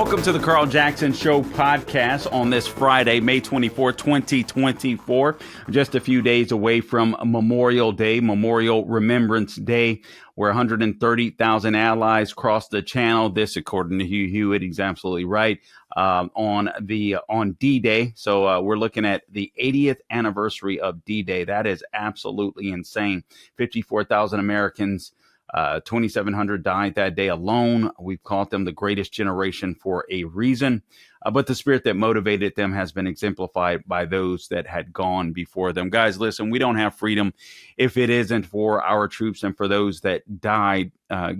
Welcome to the Carl Jackson Show podcast on this Friday, May 24, 2024. Just a few days away from Memorial Day, Memorial Remembrance Day, where 130,000 allies crossed the channel. This, according to Hugh Hewitt, he's absolutely right, on D-Day. So we're looking at the 80th anniversary of D-Day. That is absolutely insane. 54,000 Americans. 2,700 died that day alone. We've called them the greatest generation for a reason. But the spirit that motivated them has been exemplified by those that had gone before them. Guys, listen, we don't have freedom if it isn't for our troops and for those that died,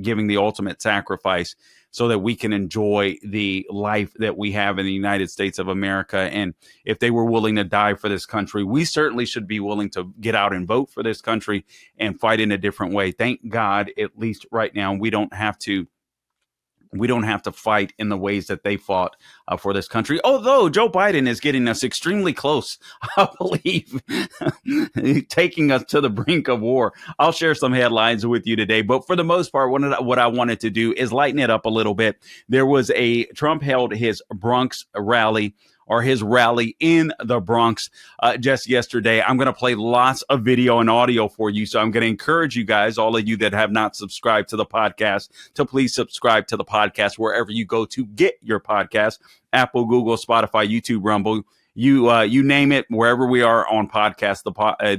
giving the ultimate sacrifice so that we can enjoy the life that we have in the United States of America. And if they were willing to die for this country, we certainly should be willing to get out and vote for this country and fight in a different way. Thank God, at least right now, we don't have to fight in the ways that they fought for this country. Although Joe Biden is getting us extremely close, I believe, taking us to the brink of war. I'll share some headlines with you today. But for the most part, what I wanted to do is lighten it up a little bit. Trump held his Bronx rally, or his rally in the Bronx just yesterday. I'm going to play lots of video and audio for you. So I'm going to encourage you guys, all of you that have not subscribed to the podcast, to please subscribe to the podcast wherever you go to get your podcast. Apple, Google, Spotify, YouTube, Rumble. You name it, wherever we are on podcast,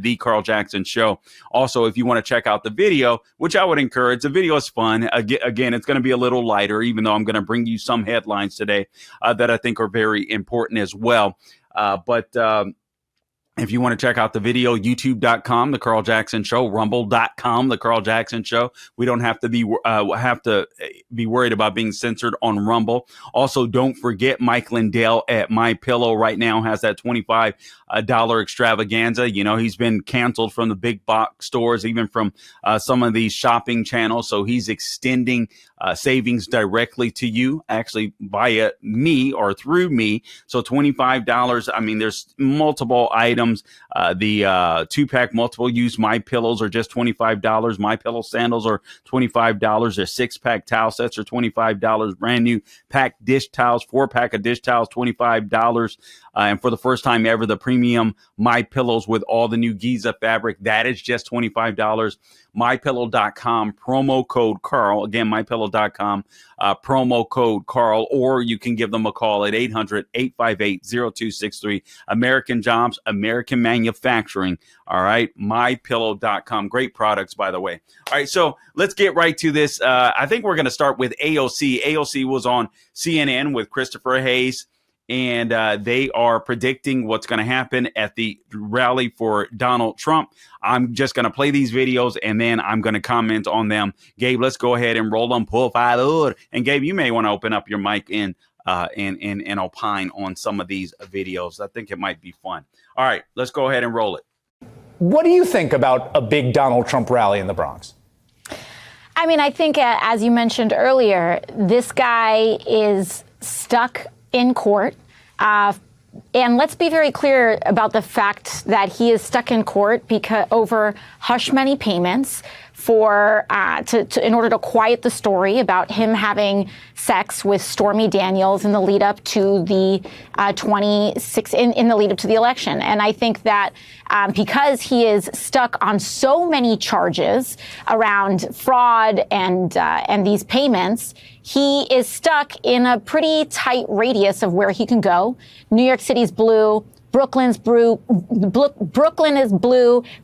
the Carl Jackson Show. Also, if you want to check out the video, which I would encourage, the video is fun. Again, it's going to be a little lighter, even though I'm going to bring you some headlines today that I think are very important as well. If you want to check out the video, youtube.com, The Carl Jackson Show, rumble.com, The Carl Jackson Show. We don't have to be worried about being censored on Rumble. Also, don't forget Mike Lindell at MyPillow right now has that $25 extravaganza. You know, he's been canceled from the big box stores, even from some of these shopping channels. So he's extending savings directly to you, actually via me or through me. So $25. I mean, there's multiple items. The 2-pack multiple use My Pillows are just $25. My Pillow sandals are $25. Their 6-pack towel sets are $25. Brand new pack dish towels, 4-pack of dish towels, $25. And for the first time ever, the premium My Pillows with all the new Giza fabric, that is just $25. MyPillow.com, promo code Carl. Again, MyPillow.com, promo code Carl, or you can give them a call at 800-858-0263. American jobs, American manufacturing. All right, MyPillow.com. Great products, by the way. All right, so let's get right to this. I think we're going to start with AOC. AOC was on CNN with Christopher Hayes, and they are predicting what's going to happen at the rally for Donald Trump. I'm just going to play these videos, and then I'm going to comment on them. Gabe, let's go ahead and roll them. Por favor. And Gabe, you may want to open up your mic and opine on some of these videos. I think it might be fun. All right, let's go ahead and roll it. What do you think about a big Donald Trump rally in the Bronx? I mean, I think, as you mentioned earlier, this guy is stuck in court. And let's be very clear about the fact that he is stuck in court because over hush money payments in order to quiet the story about him having sex with Stormy Daniels in the lead up to the in the lead up to the election. And I think that because he is stuck on so many charges around fraud and these payments, he is stuck in a pretty tight radius of where he can go. New York City's blue. Brooklyn is blue,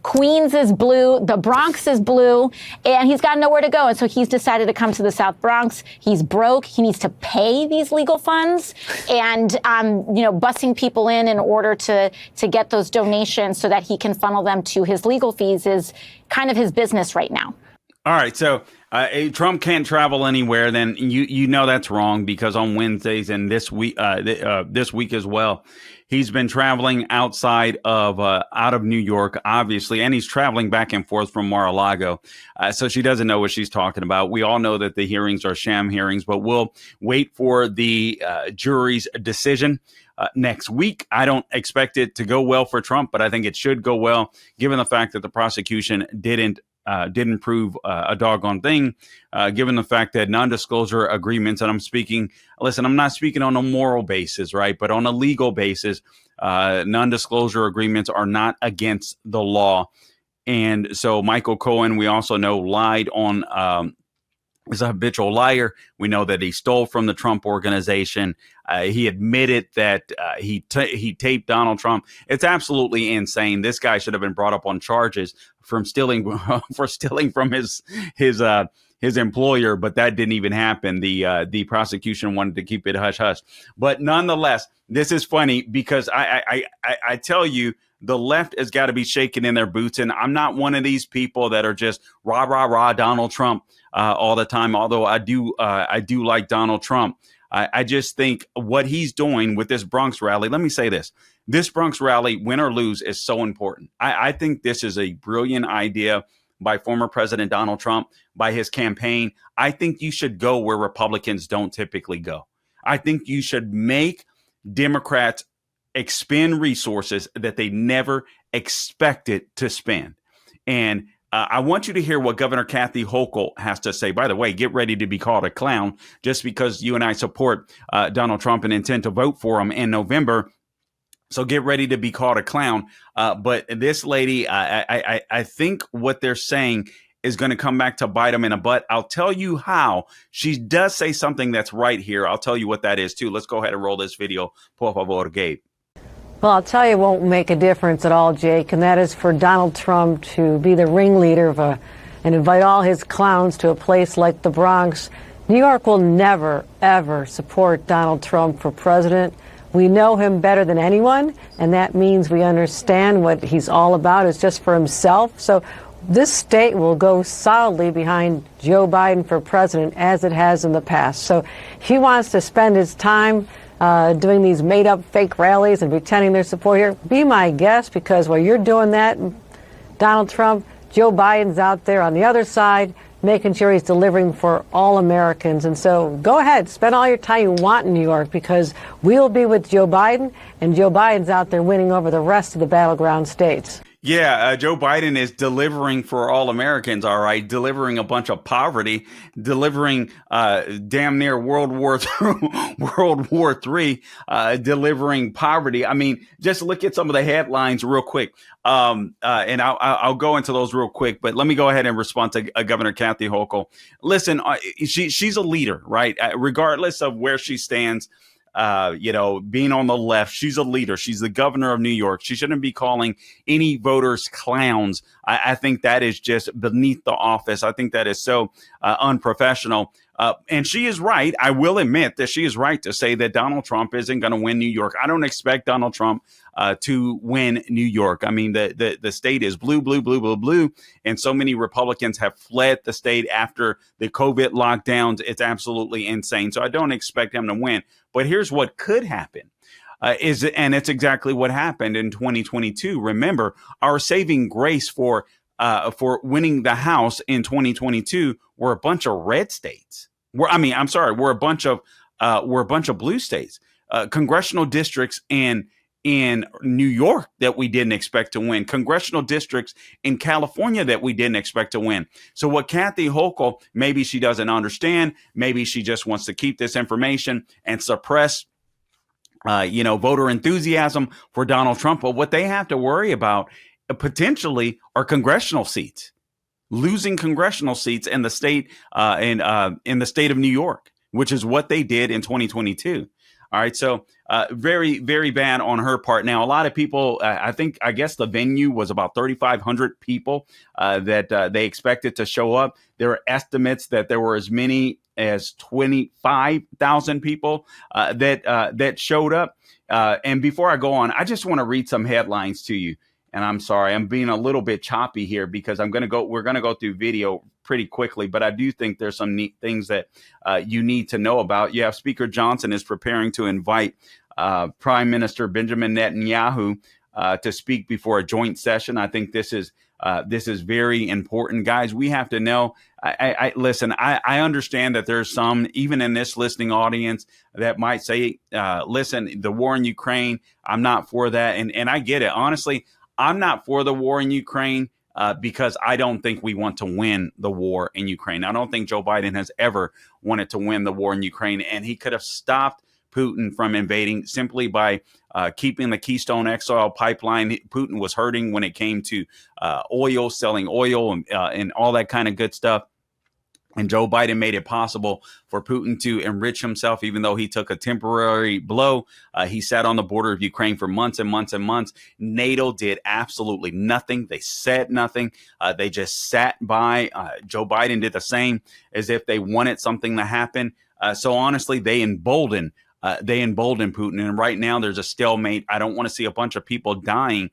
Queens is blue, the Bronx is blue, and he's got nowhere to go. And so he's decided to come to the South Bronx. He's broke. He needs to pay these legal funds and, bussing people in order to get those donations so that he can funnel them to his legal fees is kind of his business right now. All right. So Trump can't travel anywhere. Then you know that's wrong, because on Wednesdays and this week as well, he's been traveling out of New York, obviously, and he's traveling back and forth from Mar-a-Lago. So she doesn't know what she's talking about. We all know that the hearings are sham hearings, but we'll wait for the jury's decision next week. I don't expect it to go well for Trump, but I think it should go well, given the fact that the prosecution didn't didn't prove a doggone thing, given the fact that non-disclosure agreements, and I'm not speaking on a moral basis, right, but on a legal basis, non-disclosure agreements are not against the law. And so Michael Cohen, we also know, lied on is a habitual liar. We know that he stole from the Trump organization. He admitted that he taped Donald Trump. It's absolutely insane. This guy should have been brought up on charges from stealing from his employer, but that didn't even happen. The prosecution wanted to keep it hush hush. But nonetheless, this is funny because I tell you, the left has got to be shaking in their boots. And I'm not one of these people that are just rah, rah, rah Donald Trump all the time. Although I do like Donald Trump. I just think what he's doing with this Bronx rally. Let me say this. This Bronx rally, win or lose, is so important. I think this is a brilliant idea by former President Donald Trump, by his campaign. I think you should go where Republicans don't typically go. I think you should make Democrats expend resources that they never expected to spend. And I want you to hear what Governor Kathy Hochul has to say. By the way, get ready to be called a clown just because you and I support Donald Trump and intend to vote for him in November. So get ready to be called a clown. But this lady, I think what they're saying is going to come back to bite them in the butt. I'll tell you how. She does say something that's right here. I'll tell you what that is, too. Let's go ahead and roll this video. Por favor, Gabe. Well, I'll tell you it won't make a difference at all, Jake, and that is for Donald Trump to be the ringleader of and invite all his clowns to a place like the Bronx. New York will never, ever support Donald Trump for president. We know him better than anyone, and that means we understand what he's all about is just for himself. So this state will go solidly behind Joe Biden for president, as it has in the past. So he wants to spend his time doing these made-up fake rallies and pretending their support here. Be my guest, because while you're doing that, Donald Trump, Joe Biden's out there on the other side making sure he's delivering for all Americans. And so go ahead, spend all your time you want in New York, because we'll be with Joe Biden, and Joe Biden's out there winning over the rest of the battleground states. Yeah, Joe Biden is delivering for all Americans, all right, delivering a bunch of poverty, delivering damn near World War III, delivering poverty. I mean, just look at some of the headlines real quick. And I'll go into those real quick, but let me go ahead and respond to Governor Kathy Hochul. Listen, she's a leader, right? Regardless of where she stands. Being on the left, she's a leader. She's the governor of New York. She shouldn't be calling any voters clowns. I think that is just beneath the office. I think that is so unprofessional. And she is right. I will admit that she is right to say that Donald Trump isn't going to win New York. I don't expect Donald Trump to win New York. I mean, the state is blue, blue, blue, blue, blue. And so many Republicans have fled the state after the COVID lockdowns. It's absolutely insane. So I don't expect him to win. But here's what could happen. And it's exactly what happened in 2022. Remember, our saving grace for winning the House in 2022 were a bunch of red states. We're a bunch of blue states, congressional districts in New York that we didn't expect to win, congressional districts in California that we didn't expect to win. So what Kathy Hochul, maybe she doesn't understand, maybe she just wants to keep this information and suppress voter enthusiasm for Donald Trump. But what they have to worry about potentially are congressional seats, losing congressional seats in the state in the state of New York, which is what they did in 2022. All right. So very, very bad on her part. Now, a lot of people, I guess the venue was about 3,500 people that they expected to show up. There are estimates that there were as many as 25,000 people that showed up. And before I go on, I just want to read some headlines to you. And I'm sorry, I'm being a little bit choppy here because we're going to go through video pretty quickly, but I do think there's some neat things that you need to know about. Yeah, Speaker Johnson is preparing to invite Prime Minister Benjamin Netanyahu to speak before a joint session. I think this is very important, guys. We have to know. Listen, I understand that there's some, even in this listening audience, that might say, listen, the war in Ukraine, I'm not for that. And I get it. Honestly, I'm not for the war in Ukraine. because I don't think we want to win the war in Ukraine. I don't think Joe Biden has ever wanted to win the war in Ukraine, and he could have stopped Putin from invading simply by keeping the Keystone XL pipeline. Putin was hurting when it came to oil, selling oil, and all that kind of good stuff. And Joe Biden made it possible for Putin to enrich himself, even though he took a temporary blow. He sat on the border of Ukraine for months and months and months. NATO did absolutely nothing. They said nothing. They just sat by. Joe Biden did the same, as if they wanted something to happen. So honestly, they emboldened Putin. And right now there's a stalemate. I don't want to see a bunch of people dying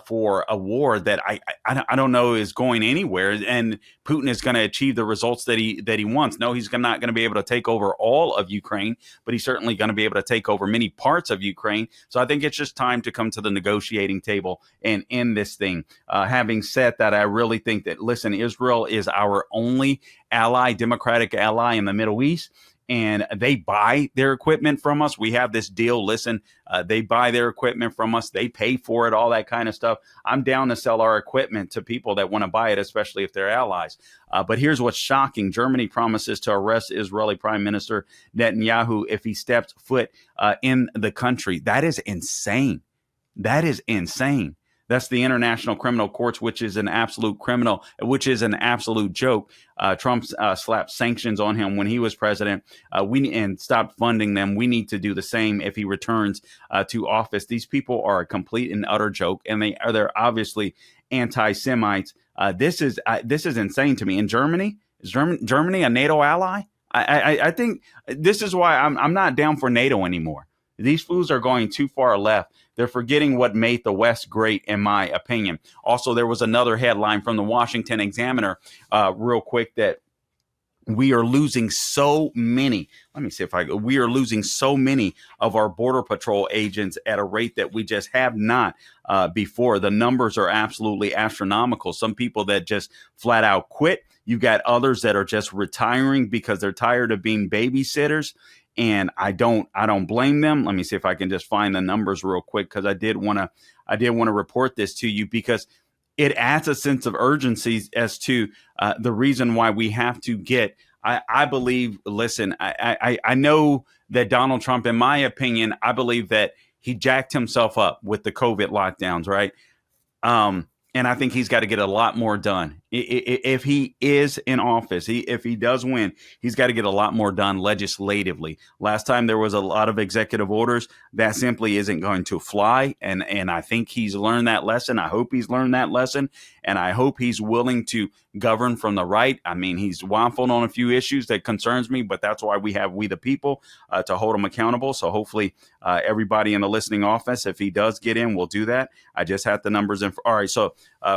for a war that I don't know is going anywhere, and Putin is going to achieve the results that he wants. No, he's not going to be able to take over all of Ukraine, but he's certainly going to be able to take over many parts of Ukraine. So I think it's just time to come to the negotiating table and end this thing. Having said that, I really think that, listen, Israel is our only ally, democratic ally in the Middle East. And they buy their equipment from us. We have this deal. Listen, they buy their equipment from us. They pay for it, all that kind of stuff. I'm down to sell our equipment to people that want to buy it, especially if they're allies. But here's what's shocking. Germany promises to arrest Israeli Prime Minister Netanyahu if he steps foot in the country. That is insane. That is insane. That's the International Criminal Courts, which is an absolute joke. Trump slapped sanctions on him when he was president. And stopped funding them. We need to do the same if he returns to office. These people are a complete and utter joke, and they're obviously anti-Semites. This is insane to me. In Germany, is Germany a NATO ally? I think this is why I'm not down for NATO anymore. These fools are going too far left. They're forgetting what made the West great, in my opinion. Also, there was another headline from the Washington Examiner, real quick, that we are losing so many. We are losing so many of our Border Patrol agents at a rate that we just have not before. The numbers are absolutely astronomical. Some people that just flat out quit. You've got others that are just retiring because they're tired of being babysitters. And I don't blame them. Let me see if I can just find the numbers real quick, because I did want to report this to you, because it adds a sense of urgency as to the reason why we have to get. I believe. Listen, I know that Donald Trump, in my opinion, I believe that he jacked himself up with the COVID lockdowns, right? And I think he's got to get a lot more done. If he is in office, if he does win, he's got to get a lot more done legislatively. Last time there was a lot of executive orders. That simply isn't going to fly. And I think he's learned that lesson. I hope he's learned that lesson. And I hope he's willing to govern from the right. I mean, he's waffled on a few issues that concerns me, but that's why we have We the People to hold him accountable. So hopefully everybody in the listening office, if he does get in, will do that. I just had the numbers in. All right. So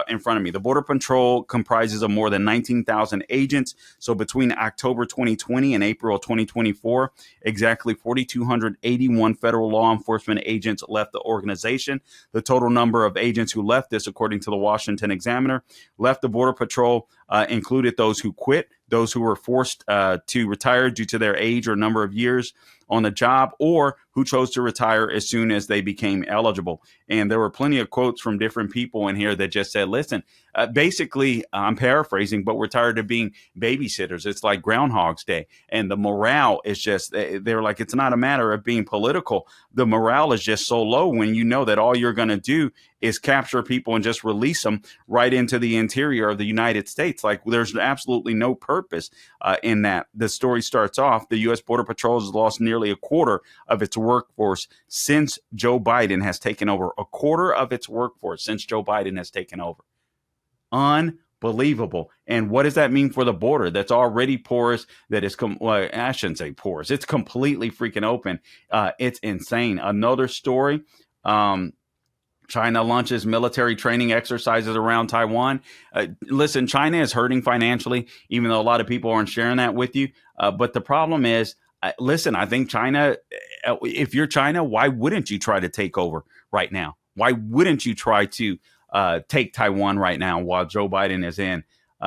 in front of me, the Border Patrol comprises of more than 19,000 agents. So between October 2020 and April 2024, exactly 4,281 federal law enforcement agents left the organization. The total number of agents who left this, according to the Washington Examiner, left the Border Patrol included those who quit, those who were forced to retire due to their age or number of years on the job, or who chose to retire as soon as they became eligible. And there were plenty of quotes from different people in here that just said, listen, basically, I'm paraphrasing, but we're tired of being babysitters. It's like Groundhog's Day. And the morale is just, they're like, it's not a matter of being political. The morale is just so low when you know that all you're going to do is capture people and just release them right into the interior of the United States. Like, there's absolutely no purpose in that. The story starts off, the U.S. Border Patrol has lost nearly a quarter of its workforce since Joe Biden has taken over. A quarter of its workforce since Joe Biden has taken over. Unbelievable. And what does that mean for the border that's already porous? That is, well, I shouldn't say porous. It's completely freaking open. It's insane. Another story. China launches military training exercises around Taiwan. Listen, China is hurting financially, even though a lot of people aren't sharing that with you. But the problem is, listen, I think China, if you're China, why wouldn't you try to take over right now? Why wouldn't you try to take Taiwan right now while Joe Biden is in?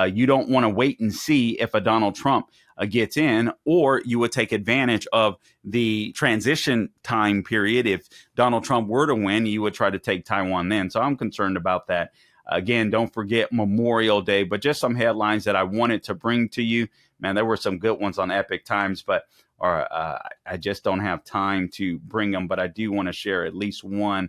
You don't want to wait and see if a Donald Trump gets in, or you would take advantage of the transition time period. If Donald Trump were to win, you would try to take Taiwan then. So I'm concerned about that. Again, don't forget Memorial Day, but just some headlines that I wanted to bring to you. Man, there were some good ones on Epic Times, but I just don't have time to bring them, but I do want to share at least one.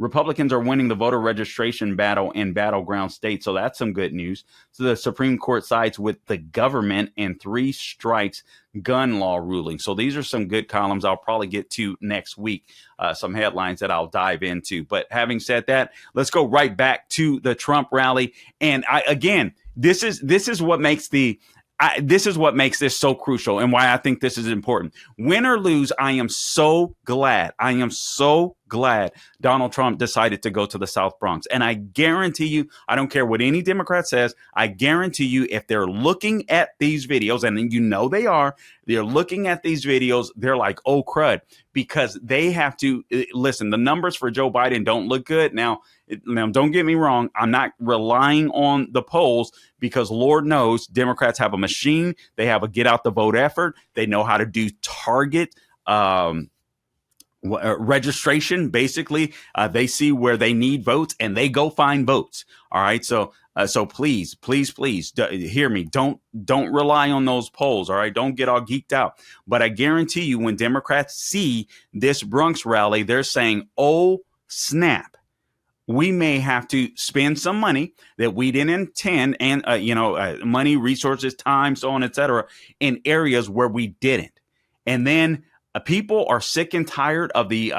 Republicans are winning the voter registration battle in battleground states, so that's some good news. So the Supreme Court sides with the government and 3 strikes gun law ruling. So these are some good columns I'll probably get to next week, some headlines that I'll dive into. But having said that, let's go right back to the Trump rally. And this is what makes this so crucial and why I think this is important. Win or lose, I am so glad Donald Trump decided to go to the South Bronx. And I guarantee you, I don't care what any Democrat says, I guarantee you if they're looking at these videos, and you know they're looking at these videos, they're like, oh crud, because they have to listen. The numbers for Joe Biden don't look good. Now, don't get me wrong. I'm not relying on the polls because Lord knows Democrats have a machine. They have a get out the vote effort. They know how to do target registration. Basically, they see where they need votes and they go find votes. All right. So please hear me. Don't rely on those polls. All right. Don't get all geeked out. But I guarantee you when Democrats see this Bronx rally, they're saying, oh, snap. We may have to spend some money that we didn't intend and, money, resources, time, so on, et cetera, in areas where we didn't. And then people are sick and tired of the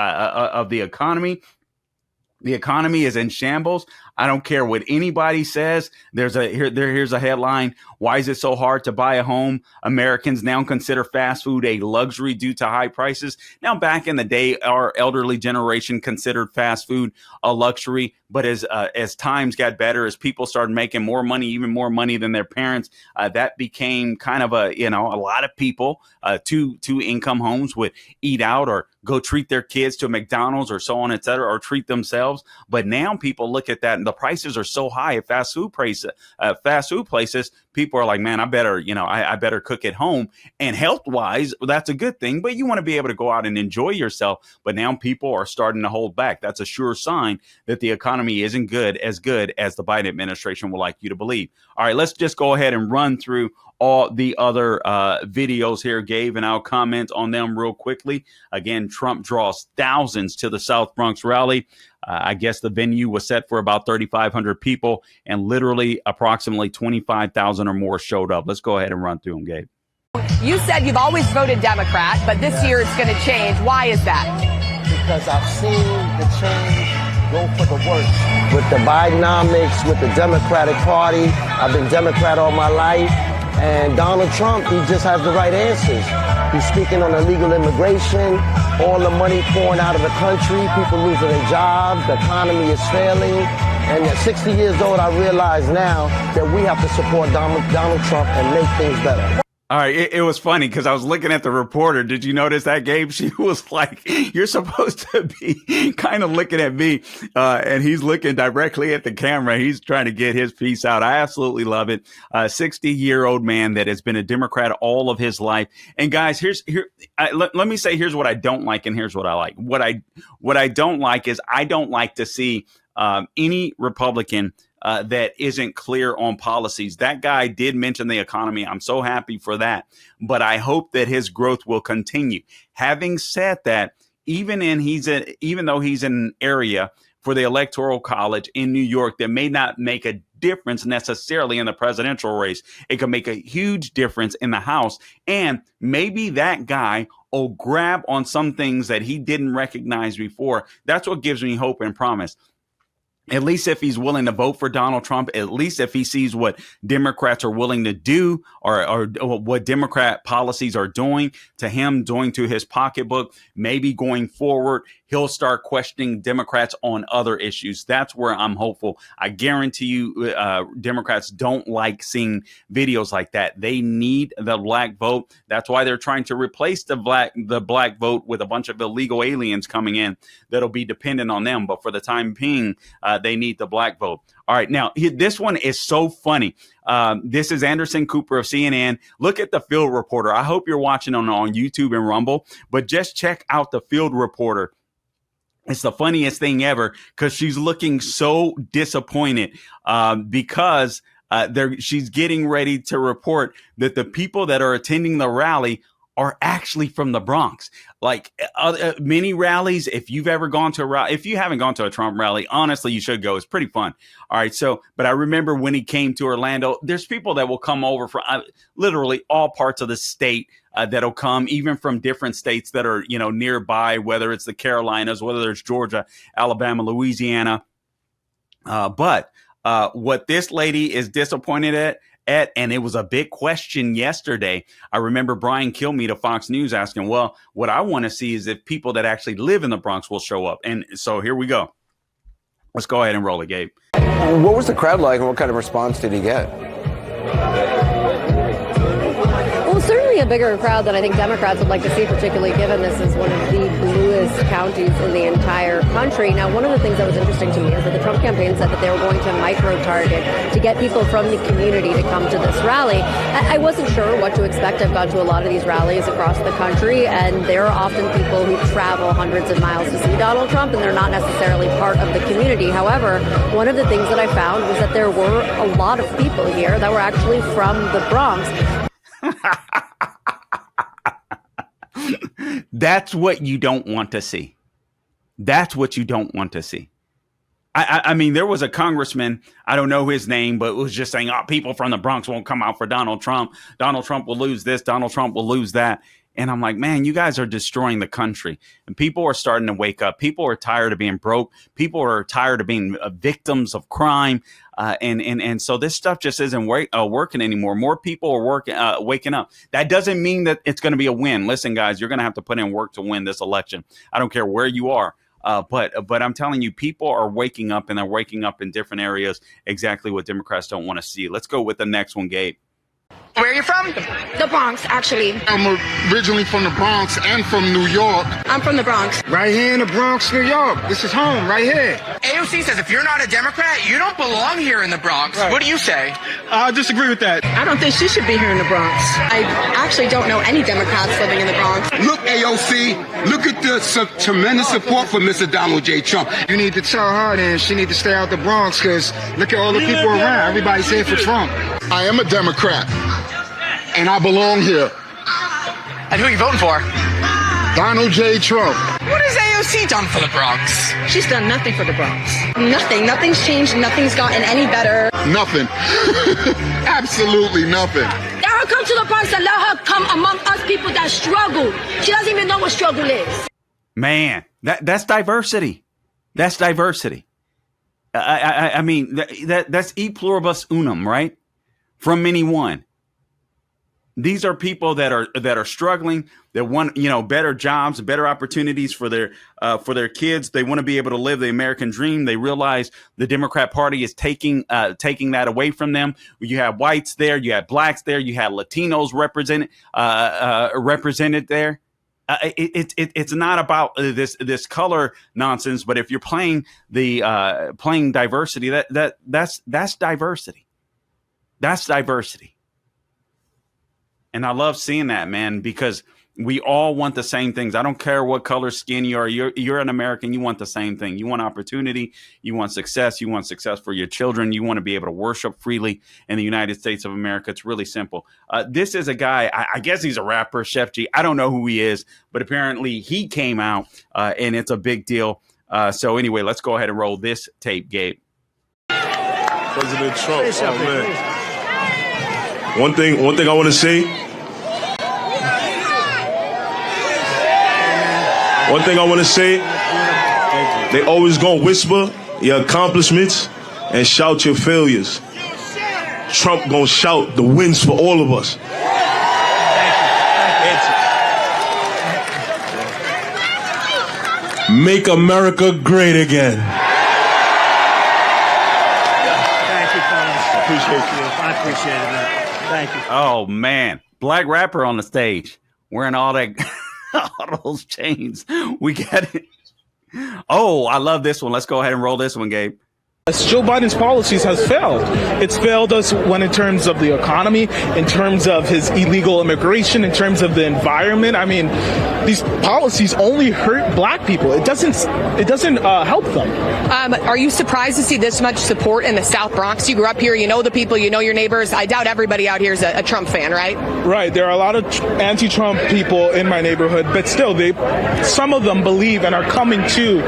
economy. The economy is in shambles. I don't care what anybody says. Here's a headline. Why is it so hard to buy a home? Americans now consider fast food a luxury due to high prices. Now, back in the day, our elderly generation considered fast food a luxury. But as times got better, as people started making more money, even more money than their parents, that became kind of a lot of people, two income homes would eat out or go treat their kids to McDonald's or so on, et cetera, or treat themselves. But now people look at that and the prices are so high at fast food places. People are like, man, I better cook at home. And health wise, that's a good thing. But you want to be able to go out and enjoy yourself. But now people are starting to hold back. That's a sure sign that the economy isn't good as the Biden administration would like you to believe. All right, let's just go ahead and run through all the other videos here, Gabe, and I'll comment on them real quickly. Again, Trump draws thousands to the South Bronx rally. I guess the venue was set for about 3,500 people, and literally approximately 25,000 or more showed up. Let's go ahead and run through them, Gabe. You said you've always voted Democrat, but this year it's going to change. Why is that? Because I've seen the change go for the worse. With the Bidenomics, with the Democratic Party, I've been Democrat all my life. And Donald Trump, he just has the right answers. He's speaking on illegal immigration, all the money pouring out of the country, people losing their jobs, the economy is failing. And at 60 years old, I realize now that we have to support Donald Trump and make things better. All right. It was funny because I was looking at the reporter. Did you notice that, Gabe? She was like, you're supposed to be kind of looking at me. And he's looking directly at the camera. He's trying to get his piece out. I absolutely love it. 60-year-old man that has been a Democrat all of his life. And guys, let me say, here's what I don't like. And here's what I like. What I don't like is I don't like to see any Republican that isn't clear on policies. That guy did mention the economy. I'm so happy for that. But I hope that his growth will continue. Having said that, even though he's in an area for the Electoral College in New York that may not make a difference necessarily in the presidential race, it can make a huge difference in the House. And maybe that guy will grab on some things that he didn't recognize before. That's what gives me hope and promise. At least if he's willing to vote for Donald Trump, at least if he sees what Democrats are willing to do or what Democrat policies are doing to him, doing to his pocketbook, maybe going forward, he'll start questioning Democrats on other issues. That's where I'm hopeful. I guarantee you Democrats don't like seeing videos like that. They need the black vote. That's why they're trying to replace the black vote with a bunch of illegal aliens coming in that'll be dependent on them. But for the time being, they need the black vote. All right. Now, this one is so funny. This is Anderson Cooper of CNN. Look at the field reporter. I hope you're watching on YouTube and Rumble, but just check out the field reporter. It's the funniest thing ever because she's looking so disappointed because she's getting ready to report that the people that are attending the rally are actually from the Bronx. Like many rallies, if you've ever gone to a rally, if you haven't gone to a Trump rally, honestly, you should go. It's pretty fun. All right. So, but I remember when he came to Orlando, there's people that will come over from literally all parts of the state that'll come, even from different states that are, nearby, whether it's the Carolinas, whether it's Georgia, Alabama, Louisiana. But what this lady is disappointed at, and it was a big question yesterday. I remember Brian Kilmeade of Fox News asking, well, what I want to see is if people that actually live in the Bronx will show up. And so here we go. Let's go ahead and roll it, Gabe. What was the crowd like and what kind of response did he get? Well, certainly a bigger crowd than I think Democrats would like to see, particularly given this is one of the bluest counties in the entire country. Now, one of the things that was interesting to me is that the Trump campaign said that they were going to micro-target to get people from the community to come to this rally. I wasn't sure what to expect. I've gone to a lot of these rallies across the country, and there are often people who travel hundreds of miles to see Donald Trump, and they're not necessarily part of the community. However, one of the things that I found was that there were a lot of people here that were actually from the Bronx. That's what you don't want to see. That's what you don't want to see. I mean, there was a congressman, I don't know his name, but it was just saying, people from the Bronx won't come out for Donald Trump. Donald Trump will lose this. Donald Trump will lose that. And I'm like, man, you guys are destroying the country. And people are starting to wake up. People are tired of being broke. People are tired of being victims of crime. And so this stuff just isn't working anymore. More people are waking up. That doesn't mean that it's going to be a win. Listen, guys, you're going to have to put in work to win this election. I don't care where you are. But I'm telling you, people are waking up, and they're waking up in different areas. Exactly what Democrats don't want to see. Let's go with the next one, Gabe. Where are you from? The Bronx, actually. I'm originally from the Bronx and from New York. I'm from the Bronx. Right here in the Bronx, New York. This is home, right here. AOC says if you're not a Democrat, you don't belong here in the Bronx. Right. What do you say? I disagree with that. I don't think she should be here in the Bronx. I actually don't know any Democrats living in the Bronx. Look, AOC, look at the tremendous support for Mr. Donald J. Trump. You need to tell her then she need to stay out the Bronx because look at all the people around. Everybody's here for Trump. I am a Democrat, and I belong here. And who are you voting for? Donald J. Trump. What has AOC done for the Bronx? She's done nothing for the Bronx. Nothing. Nothing's changed. Nothing's gotten any better. Nothing. Absolutely nothing. Let her come to the Bronx and let her come among us people that struggle. She doesn't even know what struggle is. Man, that's diversity. That's diversity. I mean, that's e pluribus unum, right? From many one. These are people that are struggling, that want, better jobs, better opportunities for their kids. They want to be able to live the American dream. They realize the Democrat Party is taking that away from them. You have whites there, you have blacks there, you have Latinos represented there. It's not about this color nonsense, but if you're playing diversity, that's diversity. That's diversity. And I love seeing that, man, because we all want the same things. I don't care what color skin you are. You're an American. You want the same thing. You want opportunity. You want success. You want success for your children. You want to be able to worship freely in the United States of America. It's really simple. This is a guy, I guess he's a rapper, Chef G. I don't know who he is, but apparently he came out and it's a big deal. So anyway, let's go ahead and roll this tape, Gabe. President Trump, oh man. One thing I want to say. One thing I want to say. They always gonna whisper your accomplishments and shout your failures. Trump gonna shout the wins for all of us. Make America great again. Thank you, fellas. Appreciate you. I appreciate it, man. Thank you. Oh man, black rapper on the stage wearing all that, all those chains. We got it. Oh, I love this one. Let's go ahead and roll this one, Gabe. Joe Biden's policies has failed. It's failed us when in terms of the economy, in terms of his illegal immigration, in terms of the environment. I mean, these policies only hurt black people. It doesn't help them. Are you surprised to see this much support in the South Bronx? You grew up here, you know the people, you know your neighbors. I doubt everybody out here is a Trump fan, right? Right. There are a lot of anti-Trump people in my neighborhood, but still, some of them believe and are coming to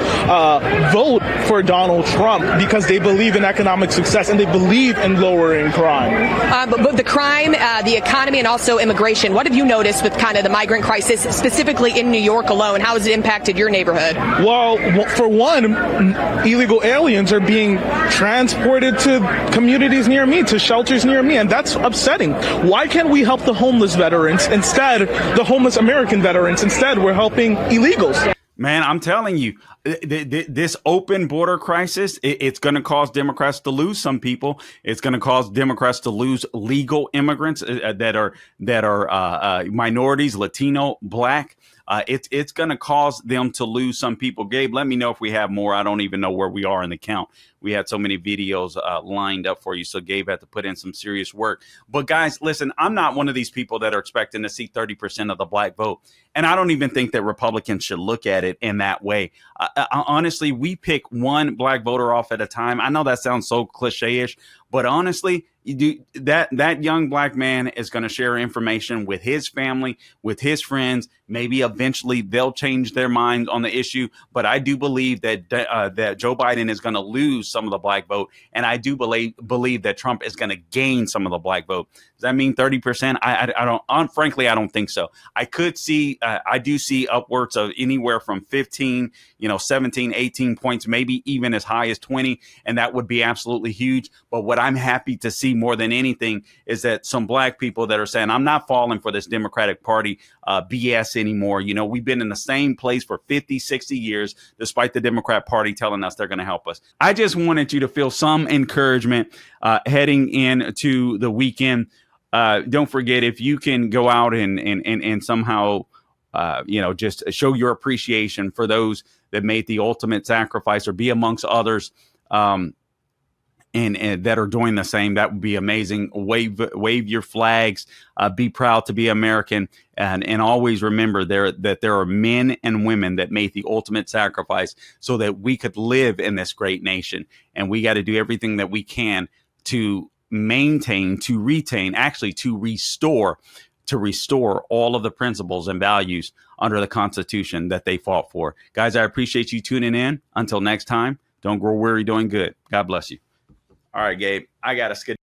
vote for Donald Trump because they believe in economic success and they believe in lowering crime. But the crime, the economy, and also immigration, what have you noticed with kind of the migrant crisis, specifically in New York alone? How has it impacted your neighborhood? Well, for one, illegal aliens are being transported to communities near me, to shelters near me, and that's upsetting. Why can't we help the homeless veterans instead, the homeless American veterans? Instead, we're helping illegals. Man, I'm telling you, this open border crisis, it's going to cause Democrats to lose some people. It's going to cause Democrats to lose legal immigrants that are minorities, Latino, Black. It's going to cause them to lose some people. Gabe, let me know if we have more. I don't even know where we are in the count. We had so many videos lined up for you, so Gabe had to put in some serious work. But guys, listen, I'm not one of these people that are expecting to see 30% of the black vote. And I don't even think that Republicans should look at it in that way. Honestly, we pick one black voter off at a time. I know that sounds so cliche-ish, but honestly, that young black man is going to share information with his family, with his friends. Maybe eventually they'll change their mind on the issue. But I do believe that Joe Biden is going to lose some of the black vote. And I do believe that Trump is going to gain some of the black vote. Does that mean 30%? I don't, frankly, I don't think so. I do see upwards of anywhere from 15, 17, 18 points, maybe even as high as 20. And that would be absolutely huge. But what I'm happy to see more than anything is that some black people that are saying, I'm not falling for this Democratic Party BS anymore. We've been in the same place for 50, 60 years, despite the Democrat Party telling us they're going to help us. I just wanted you to feel some encouragement heading into the weekend. Don't forget, if you can go out and somehow, just show your appreciation for those that made the ultimate sacrifice or be amongst others and that are doing the same, that would be amazing. Wave your flags, be proud to be American, and always remember that there are men and women that made the ultimate sacrifice so that we could live in this great nation. And we got to do everything that we can to maintain, to retain, actually to restore all of the principles and values under the Constitution that they fought for. Guys, I appreciate you tuning in. Until next time, don't grow weary doing good. God bless you. All right, Gabe, I got to skip.